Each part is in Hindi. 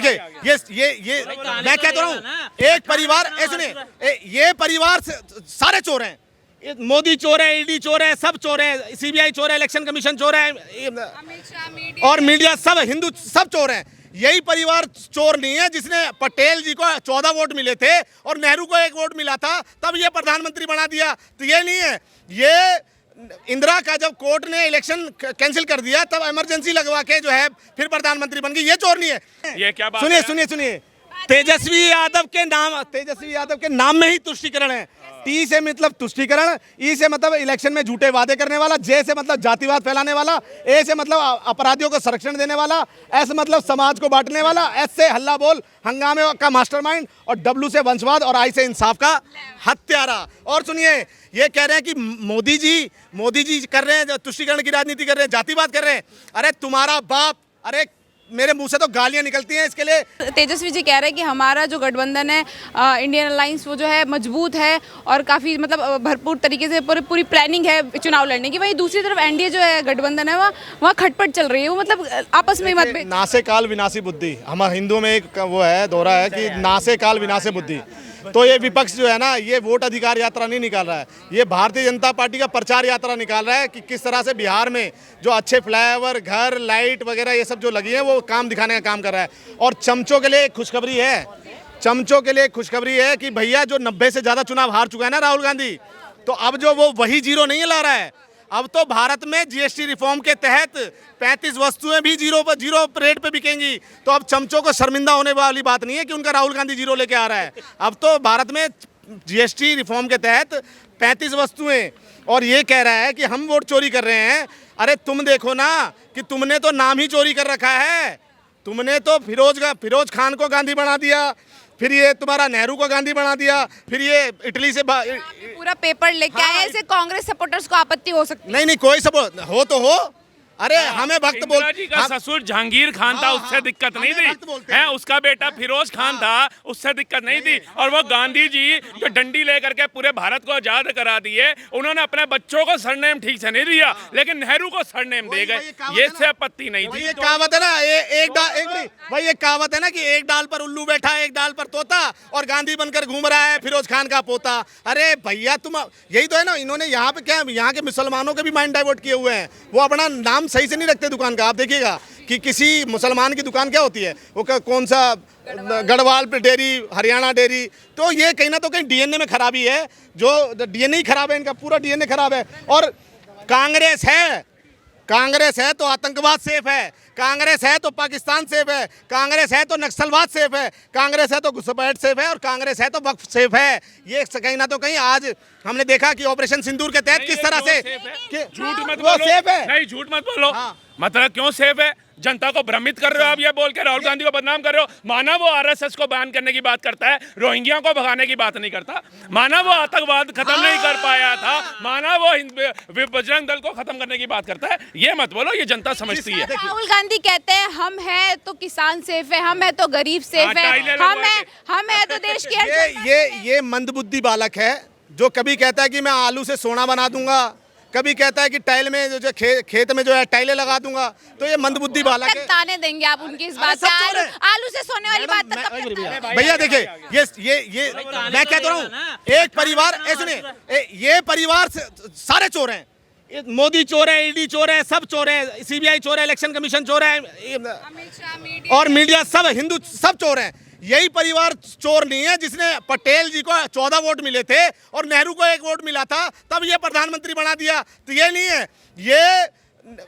देखिए ये मैं कहता हूँ, एक परिवार सुनिए, ये परिवार सारे चोर हैं। मोदी चोर है, ईडी चोर है, सब चोर है, सीबीआई चोर है, इलेक्शन कमीशन चोर है, और मीडिया सब हिंदू सब चोर हैं। यही परिवार चोर नहीं है जिसने पटेल जी को 14 वोट मिले थे और नेहरू को 1 वोट मिला था, तब ये प्रधानमंत्री बना दिया। तो ये नहीं है, ये इंदिरा का जब कोर्ट ने इलेक्शन कैंसिल कर दिया तब इमरजेंसी लगवा के जो है फिर प्रधानमंत्री बन गई। ये चोर नहीं है। ये क्या बात सुनिए है? सुनिए सुनिए, तेजस्वी यादव के नाम में ही तुष्टीकरण है। टी से मतलब तुष्टीकरण, ई से मतलब इलेक्शन में झूठे वादे करने वाला, जे से मतलब जातिवाद फैलाने वाला, ए से मतलब अपराधियों को संरक्षण देने वाला, एस मतलब समाज को बांटने वाला, एस से हल्ला बोल हंगामे का मास्टरमाइंड, और डब्ल्यू से वंशवाद, और आई से इंसाफ का हत्यारा। और सुनिए, ये कह रहे हैं कि मोदी जी कर रहे हैं, तुष्टीकरण की राजनीति कर रहे हैं, जातिवाद कर रहे हैं। अरे तुम्हारा बाप, अरे मेरे मुंह से तो गालियां निकलती हैं इसके लिए। तेजस्वी जी कह रहे हैं कि हमारा जो गठबंधन है, इंडियन अलायंस, वो जो है मजबूत है और काफ़ी मतलब भरपूर तरीके से पूरी प्लानिंग है चुनाव लड़ने की। वहीं दूसरी तरफ एनडीए जो है गठबंधन है, वहाँ खटपट चल रही है, वो मतलब आपस में मतभेद। नासे काल विनाशी बुद्धि, हमारे हिंदू में एक वो है दोहरा है कि नासे काल विनाशे बुद्धि। तो ये विपक्ष जो है ना, ये वोट अधिकार यात्रा नहीं निकाल रहा है, ये भारतीय जनता पार्टी का प्रचार यात्रा निकाल रहा है कि किस तरह से बिहार में जो अच्छे फ्लाईओवर, घर, लाइट वगैरह ये सब जो लगी है वो काम दिखाने का काम कर रहा है। और चमचों के लिए एक खुशखबरी है, चमचों के लिए खुशखबरी है कि भैया जो 90 से ज़्यादा चुनाव हार चुका है ना राहुल गांधी, तो अब जो वो वही जीरो नहीं ला रहा है। अब तो भारत में जीएसटी रिफॉर्म के तहत 35 वस्तुएं भी जीरो रेट पे बिकेंगी। तो अब चमचों को शर्मिंदा होने वाली बात नहीं है कि उनका राहुल गांधी जीरो लेके आ रहा है। अब तो भारत में जीएसटी रिफॉर्म के तहत 35 वस्तुएं, और ये कह रहा है कि हम वोट चोरी कर रहे हैं। अरे तुम देखो ना कि तुमने तो नाम ही चोरी कर रखा है। तुमने तो फिरोज खान को गांधी बना दिया, फिर ये तुम्हारा नेहरू को गांधी बना दिया, फिर ये इटली से पूरा पेपर लेके आए, ऐसे कांग्रेस सपोर्टर्स को आपत्ति हो सकती है। नहीं कोई सपोर्ट हो तो हो। अरे हमें भक्त बोल, जी का ससुर जहांगीर खान था, उससे दिक्कत नहीं थी है, उसका बेटा फिरोज खान था, उससे दिक्कत नहीं थी। और वो गांधी जी जो डंडी लेकर के पूरे भारत को आजाद करा दिए, उन्होंने अपने बच्चों को सरनेम ठीक से नहीं दिया, लेकिन नेहरू को सरनेम दे गए, ये से आपत्ति नहीं थी। ये कहावत है ना, भाई ये कहावत है ना कि एक डाल पर उल्लू बैठा, एक डाल पर तोता, और गांधी बनकर घूम रहा है फिरोज खान का पोता। अरे भैया तुम, यही तो है ना, इन्होंने यहाँ पे क्या, यहाँ के मुसलमानों के भी माइंड डाइवर्ट किए हुए हैं। वो अपना नाम सही से नहीं रखते दुकान का। आप देखिएगा कि किसी मुसलमान की दुकान क्या होती है, वो कौन सा गढ़वाल डेयरी, हरियाणा डेयरी। तो ये कहीं ना तो कहीं डीएनए में खराबी है, जो डीएनए ही खराब है, इनका पूरा डीएनए खराब है। और कांग्रेस है तो आतंकवाद सेफ है, कांग्रेस है तो पाकिस्तान सेफ है, कांग्रेस है तो नक्सलवाद सेफ है, कांग्रेस है तो घुसपैठ सेफ है, और कांग्रेस है तो वक्फ सेफ है। ये कहीं ना तो कहीं आज हमने देखा कि ऑपरेशन सिंदूर के तहत किस तरह से झूठ मत बोलो, सेफ है। नहीं झूठ मत बोलो। मतलब क्यों सेफ है? जनता को भ्रमित कर रहे हो आप ये बोल के, राहुल गांधी को बदनाम कर रहे हो। माना वो आरएसएस को बैन करने की बात करता है, रोहिंग्या को भगाने की बात नहीं करता। माना वो आतंकवाद खत्म नहीं कर पाया था, माना वो बजरंग दल को खत्म करने की बात करता है। ये मत बोलो, ये जनता समझती है। राहुल गांधी कहते हैं हम है तो किसान सेफ है, हम है तो गरीब सेफ है, हम है तो देश की। ये मंदबुद्धि बालक है जो कभी कहता है कि मैं आलू से सोना बना दूंगा, कभी कहता है कि टाइल में जो खेत में जो है टाइलें लगा दूंगा। तो ये मंदबुद्धि बालक है। ताने देंगे आप उनकी इस बात से, आलू से सोने वाली बात। भैया देखिए, ये मैं कहता हूँ, एक परिवार सुनिए, ये परिवार सारे चोर हैं। मोदी चोर है, ईडी चोर है, सब चोर है, सीबीआई चोर है, इलेक्शन कमीशन चोर है, और मीडिया सब हिंदू सब चोर हैं। यही परिवार चोर नहीं है जिसने पटेल जी को 14 वोट मिले थे और नेहरू को 1 वोट मिला था, तब ये प्रधानमंत्री बना दिया। तो ये नहीं है, ये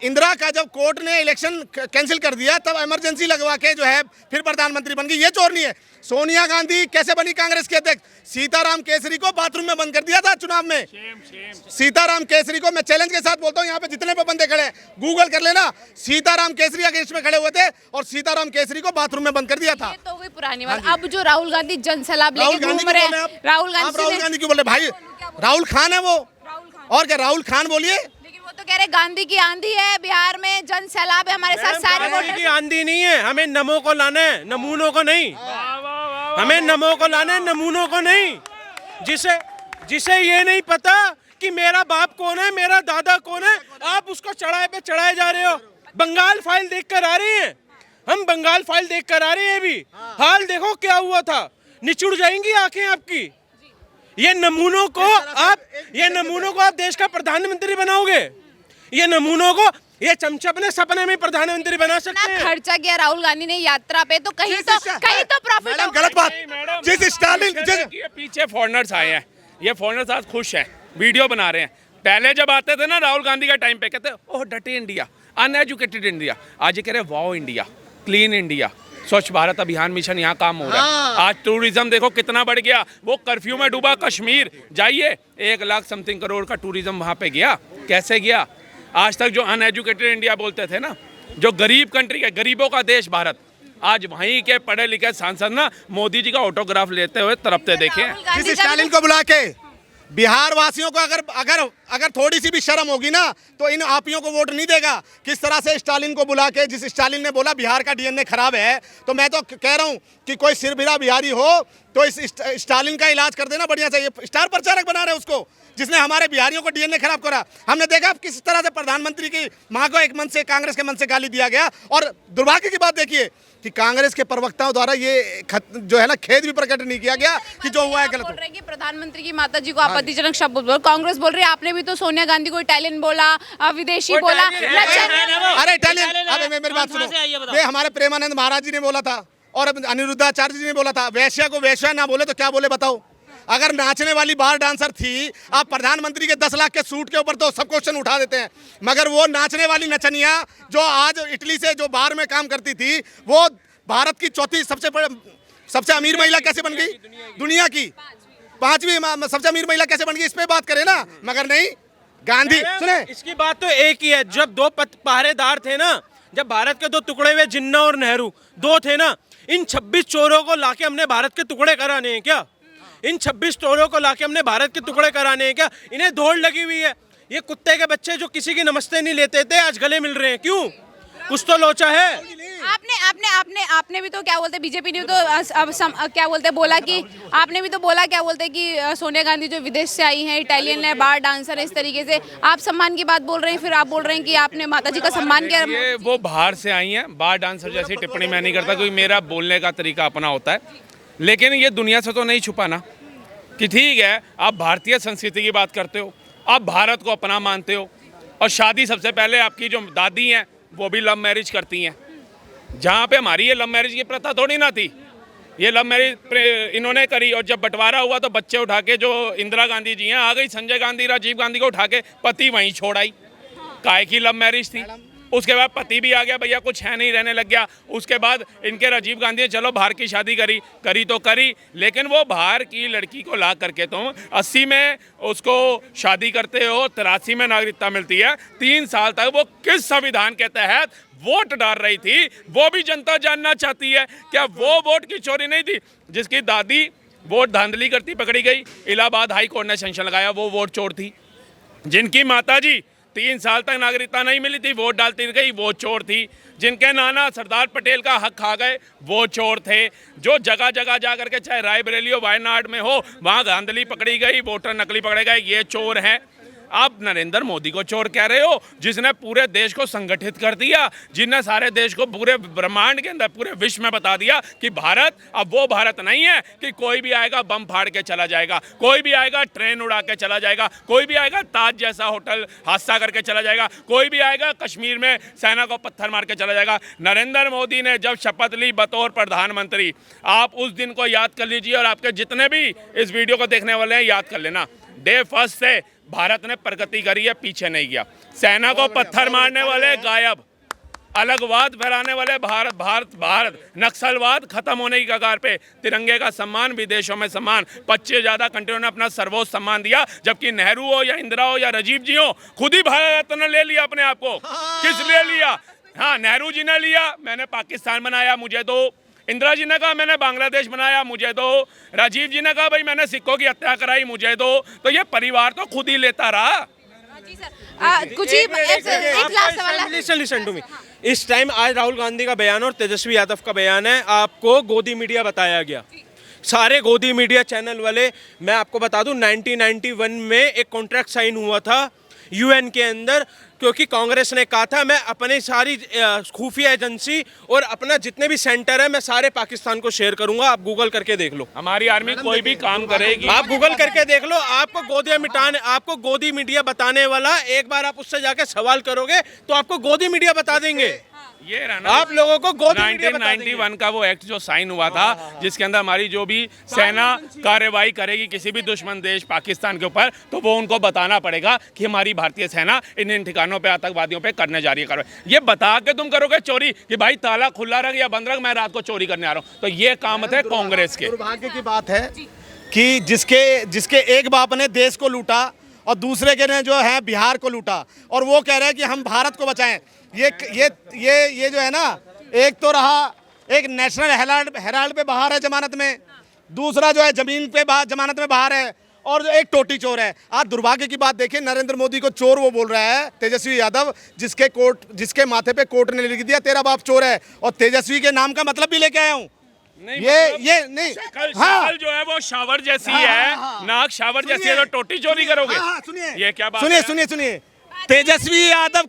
इंदिरा का जब कोर्ट ने इलेक्शन कैंसिल कर दिया तब इमरजेंसी लगवा के जो है फिर प्रधानमंत्री बन गई। ये चोर नहीं है। सोनिया गांधी कैसे बनी कांग्रेस के अध्यक्ष? सीताराम केसरी को बाथरूम में बंद कर दिया था चुनाव में। सीताराम केसरी को मैं चैलेंज के साथ बोलता हूँ, यहाँ पे जितने पे बंदे खड़े हैं गूगल कर लेना, सीताराम केसरी अगेंस्ट में खड़े हुए थे और सीताराम केसरी को बाथरूम में बंद कर दिया था। तो वही पुरानी बात। अब जो राहुल गांधी जनसलाब लेके घूम रहे हैं, राहुल गांधी क्यों बोले भाई? राहुल खान है वो, और क्या राहुल खान बोलिए। तो कह रहे गांधी की आंधी है बिहार में, जन सैलाब है, हमारे साथ सारे गांधी की आंधी नहीं है, हमें नमो को लाना है, नमूनों को नहीं। हमें नमो को लाना है, नमूनों को नहीं। जिसे ये नहीं पता कि मेरा बाप कौन है, मेरा दादा कौन है, आप उसको चढ़ाए पे चढ़ाए जा रहे हो। बंगाल फाइल देखकर आ रही है, हम बंगाल फाइल देख कर आ रहे हैं अभी। हाल देखो क्या हुआ था, निचुड़ जाएंगी आंखें आपकी। ये नमूनों को आप देश का प्रधानमंत्री बनाओगे? ये नमूनों को ये चमचा अपने सपने में प्रधानमंत्री बना सकते हैं। खर्चा किया राहुल गांधी ने यात्रा पे, तो कहीं तो प्रॉफिट होगा। गलत बात। जिस स्टालिन ये पीछे फॉरेनर्स आए हैं, ये फॉरेनर्स आज खुश हैं, वीडियो बना रहे हैं। पहले जब आते थे ना राहुल गांधी का टाइम पे, कहते ओह डटी इंडिया, अनएजुकेटेड इंडिया। आज ये कह रहे वाओ इंडिया, क्लीन इंडिया, स्वच्छ भारत अभियान मिशन यहाँ काम हो रहा है। आज टूरिज्म देखो कितना बढ़ गया। वो कर्फ्यू में डूबा कश्मीर, जाइए 1 लाख समथिंग करोड़ का टूरिज्म वहाँ पे गया। कैसे गया? आज तक जो अनएजुकेटेड इंडिया बोलते थे ना, जो गरीब कंट्री है, गरीबों का देश भारत, आज वहीं के पढ़े लिखे सांसद ना मोदी जी का ऑटोग्राफ लेते हुए तरफते देखे हैं। जिस स्टालिन को बुला के बिहार वासियों को अगर थोड़ी सी भी शर्म होगी ना, तो इन आपियों को वोट नहीं देगा। किस तरह से स्टालिन को बुला के, जिस स्टालिन ने बोला बिहार का डीएनए खराब है, तो मैं तो कह रहा हूं कि कोई सिरबिरा बिहारी हो तो इस स्टालिन का इलाज कर देना बढ़िया चाहिए। स्टार प्रचारक बना रहे उसको, जिसने हमारे बिहारियों को डीएनए खराब करा। हमने देखा किस तरह से प्रधानमंत्री की मां को एक मन से, कांग्रेस के मन से गाली दिया गया। और दुर्भाग्य की बात देखिए कि कांग्रेस के प्रवक्ताओं द्वारा ये जो है ना खेद भी प्रकट नहीं किया गया कि जो हुआ है गलत। बोल रहे हैं कि प्रधानमंत्री की माता जी को आपत्तिजनक शब्द बोल, कांग्रेस बोल रही है आपने भी तो सोनिया गांधी को इटालियन बोला, विदेशी बोला। अरे इटालियन, अरे मेरी बात सुनो, ये हमारे प्रेमानंद महाराज जी ने बोला था और अनिरुद्धाचार्य जी ने बोला था। वैश्या को वैश्या ना बोले तो क्या बोले बताओ? अगर नाचने वाली बार डांसर थी, आप प्रधानमंत्री के 10 लाख के सूट के ऊपर तो सब क्वेश्चन उठा देते हैं, मगर वो नाचने वाली नचनिया जो आज इटली से जो बार में काम करती थी, वो भारत की चौथी सबसे अमीर महिला कैसे बन गई? दुनिया की 5वीं सबसे अमीर महिला कैसे बन गई? इस पे बात करें ना, मगर नहीं। गांधी सुने, इसकी बात तो एक ही है। जब 2 पहरेदार थे ना, जब भारत के 2 टुकड़े हुए, जिन्ना और नेहरू 2 थे ना, इन 26 चोरों को लाके हमने भारत के टुकड़े कराने हैं क्या? इन 26 चोरों को लाके हमने भारत के टुकड़े कराने हैं क्या? इन्हें दौड़ लगी हुई है। ये कुत्ते के बच्चे जो किसी की नमस्ते नहीं लेते थे, आज गले मिल रहे हैं। क्यों? कुछ तो लोचा है। आपने भी तो क्या बोलते, बीजेपी ने तो क्या बोलते बोला कि आपने भी तो बोला क्या बोलते कि सोनिया गांधी जो विदेश से आई हैं, इटालियन है, बार डांसर है, इस तरीके से आप सम्मान की बात बोल रहे हैं, फिर आप बोल रहे हैं कि आपने माता जी का सम्मान किया। ये वो बाहर से आई हैं, बार डांसर जैसी टिप्पणी मैं नहीं करता, क्योंकि मेरा बोलने का तरीका अपना होता है। लेकिन ये दुनिया से तो नहीं छुपाना कि ठीक है आप भारतीय संस्कृति की बात करते हो, आप भारत को अपना मानते हो, और शादी सबसे पहले आपकी जो दादी हैं वो भी लव मैरिज करती हैं, जहाँ पे हमारी ये लव मैरिज की प्रथा थोड़ी ना थी। ये लव मैरिज इन्होंने करी, और जब बंटवारा हुआ तो बच्चे उठा के, जो इंदिरा गांधी जी हैं, आ गई संजय गांधी, राजीव गांधी को उठा के पति वहीं छोड़ आई। काहे की लव मैरिज थी? उसके बाद पति भी आ गया, भैया कुछ है नहीं, रहने लग गया। उसके बाद इनके राजीव गांधी ने चलो बाहर की शादी करी तो करी, लेकिन वो बाहर की लड़की को ला करके तुम 80 में उसको शादी करते हो, 83 में नागरिकता मिलती है। 3 साल तक वो किस संविधान के तहत वोट डाल रही थी, वो भी जनता जानना चाहती है। क्या वो वोट की चोरी नहीं थी? जिसकी दादी वोट धांधली करती पकड़ी गई, इलाहाबाद हाई कोर्ट ने सेंक्शन लगाया, वो वोट चोर थी। जिनकी माताजी 3 साल तक नागरिकता नहीं मिली थी, वोट डालती गई, वो चोर थी। जिनके नाना सरदार पटेल का हक खा गए, वो चोर थे। जो जगह जगह जा करके, चाहे रायबरेली हो, वायनाड में हो, वहाँ धांधली पकड़ी गई, वोटर नकली पकड़े गए, ये चोर हैं। आप नरेंद्र मोदी को चोर कह रहे हो, जिसने पूरे देश को संगठित कर दिया, जिसने सारे देश को पूरे ब्रह्मांड के अंदर, पूरे विश्व में बता दिया कि भारत अब वो भारत नहीं है कि कोई भी आएगा बम फाड़ के चला जाएगा, कोई भी आएगा ट्रेन उड़ा के चला जाएगा, कोई भी आएगा ताज जैसा होटल हादसा करके चला जाएगा, कोई भी आएगा कश्मीर में सेना को पत्थर मार के चला जाएगा। नरेंद्र मोदी ने जब शपथ ली बतौर प्रधानमंत्री, आप उस दिन को याद कर लीजिए, और आपके जितने भी इस वीडियो को देखने वाले हैं याद कर लेना। डे फर्स्ट से भारत ने प्रगति करी है, पीछे नहीं गया। सेना को पत्थर मारने वाले गायब, अलगवाद फैलाने वाले भारत, नक्सलवाद खत्म होने की कगार पे, तिरंगे का सम्मान, विदेशों में सम्मान, 25 से ज़्यादा कंट्रियों ने अपना सर्वोच्च सम्मान दिया, जबकि नेहरू हो या इंदिरा हो या राजीव जी हो, खुद ही भारत रत्न ले लिया अपने आप को। किस लिए लिया? हाँ, नेहरू जी ने लिया, मैंने पाकिस्तान बनाया, मुझे दो। इंदिरा जी ने कहा मैंने बांग्लादेश बनाया, मुझे दो। राजीव जी ने कहा भाई मैंने सिखों की हत्या कराई, मुझे दो। तो ये परिवार तो खुद ही लेता रहा। कुछ ही एक लास्ट सवाल। Listen to me. इस टाइम आज राहुल गांधी का बयान और तेजस्वी यादव का बयान है, आपको गोदी मीडिया बताया गया, सारे गोदी मीडिया चैनल वाले। मैं आपको बता दूं 1991 में एक कॉन्ट्रैक्ट साइन हुआ था यूएन के अंदर, क्योंकि कांग्रेस ने कहा था मैं अपनी सारी खुफिया एजेंसी और अपना जितने भी सेंटर है मैं सारे पाकिस्तान को शेयर करूंगा। आप गूगल करके देख लो, हमारी आर्मी कोई भी काम करेगी। आप गूगल करके देख लो, आपको गोदी मीडिया बताने वाला, एक बार आप उससे जाके सवाल करोगे तो आपको गोदी मीडिया बता देंगे। ये रहना आप लोगों को गोदी मीडिया बता देंगे। 1991 का वो एक्ट जो साइन हुआ था, जिसके अंदर हमारी जो भी सेना कार्रवाई करेगी किसी भी दुश्मन देश पाकिस्तान के ऊपर, तो वो उनको बताना पड़ेगा कि हमारी भारतीय सेना इन ठिकानों पे आतंकवादियों पे करने जा रही है कार्रवाई। ये बता के तुम करोगे चोरी कि भाई ताला खुला रख या बंद रख, मैं रात को चोरी करने आ रहा हूँ, तो ये काम थे कांग्रेस के। दुर्भाग्य की बात है कि जिसके एक बाप ने देश को लूटा और दूसरे के ने जो है बिहार को लूटा, और वो कह रहे हैं कि हम भारत को बचाएं। ये जो है ना, एक तो रहा एक नेशनल हेराल्ड पे बाहर है जमानत में, दूसरा जो है जमीन पे जमानत में बाहर है, और जो एक टोटी चोर है। आज दुर्भाग्य की बात देखिए, नरेंद्र मोदी को चोर वो बोल रहा है तेजस्वी यादव, जिसके माथे पे कोर्ट ने लिख दिया तेरा बाप चोर है, और तेजस्वी के नाम का मतलब भी लेके आया हूँ। नहीं, ये नहीं, शक्ल जो है वो शावर जैसी है, नाक शावर जैसी है, तो टोटी चोरी करोगे। सुनिए, ये क्या बात है? सुनिए, तेजस्वी यादव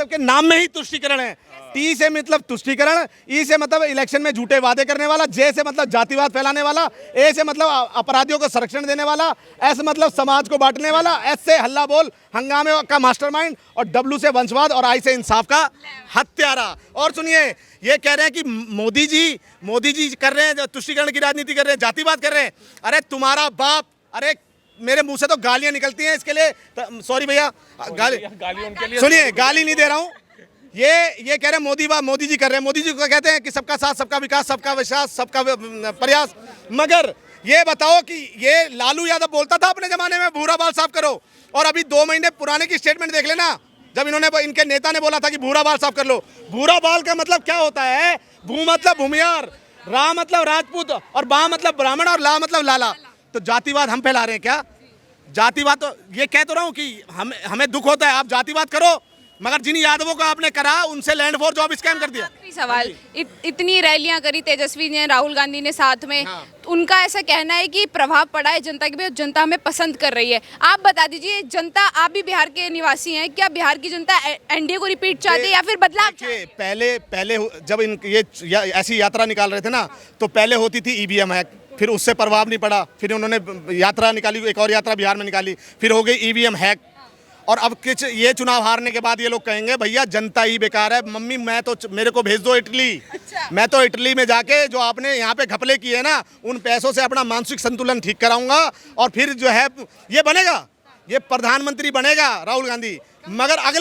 के नाम में ही तुष्टीकरण है। टी से मतलब तुष्टीकरण, ई से मतलब इलेक्शन में झूठे वादे करने वाला, जे से मतलब जातिवाद फैलाने वाला, ए से मतलब अपराधियों को संरक्षण देने वाला, एस मतलब समाज को बांटने वाला, एस से हल्ला बोल हंगामे का मास्टरमाइंड, और डब्ल्यू से वंशवाद, और आई से इंसाफ का हत्यारा। और सुनिए, ये कह रहे हैं कि मोदी जी कर रहे हैं तुष्टीकरण की राजनीति कर रहे हैं, जातिवाद कर रहे हैं। अरे तुम्हारा बाप, अरे मेरे मुंह से तो गालियां निकलती हैं, इसके लिए सॉरी भैया, गाली उनके लिए। सुनिए, गाली नहीं दे रहा हूं। ये कह रहे हैं मोदी जी कर रहे हैं। मोदी जी को कहते हैं कि सबका साथ, सबका विकास, सबका विश्वास, सबका प्रयास। मगर ये बताओ कि ये लालू यादव बोलता था अपने जमाने में भूरा बाल साफ करो, और अभी 2 महीने पुराने की स्टेटमेंट देख लेना, जब इनके नेता ने बोला था कि भूरा बाल साफ कर लो। भूरा बाल का मतलब क्या होता है? भू मतलब भूमियार, रा मतलब राजपूत, और बा मतलब ब्राह्मण, और ला मतलब लाला। तो जातिवाद हम फैला रहे हैं क्या? जातिवाद तो ये कह तो रहा हूं कि हमें दुख होता है, आप जातिवाद करो, मगर जिन यादवों को आपने करा उनसे लैंड फॉर जॉब स्कैम कर दिया। आखिरी सवाल, इतनी रैलियां करी तेजस्वी ने, राहुल गांधी ने साथ में, उनका ऐसा कहना है कि प्रभाव पड़ा है जनता के पे, जनता हमें पसंद कर रही है। आप बता दीजिए, जनता, आप भी बिहार के निवासी हैं, क्या बिहार की जनता एनडीए को रिपीट चाहती है या फिर बदलाव चाहती है? पहले जब ये ऐसी यात्रा निकाल रहे थे ना, तो पहले होती थी ईवीएम हैक, फिर उससे प्रभाव नहीं पड़ा, फिर उन्होंने यात्रा निकाली, एक और यात्रा बिहार में निकाली, फिर हो गई ईवीएम हैक, और अब कुछ ये चुनाव हारने के बाद ये लोग कहेंगे भैया जनता ही बेकार है। मम्मी मेरे को भेज दो इटली। अच्छा। मैं तो इटली में जाके जो आपने यहाँ पे घपले किए ना, उन पैसों से अपना मानसिक संतुलन ठीक कराऊंगा, और फिर जो है ये बनेगा, ये प्रधानमंत्री बनेगा राहुल गांधी। मगर अगले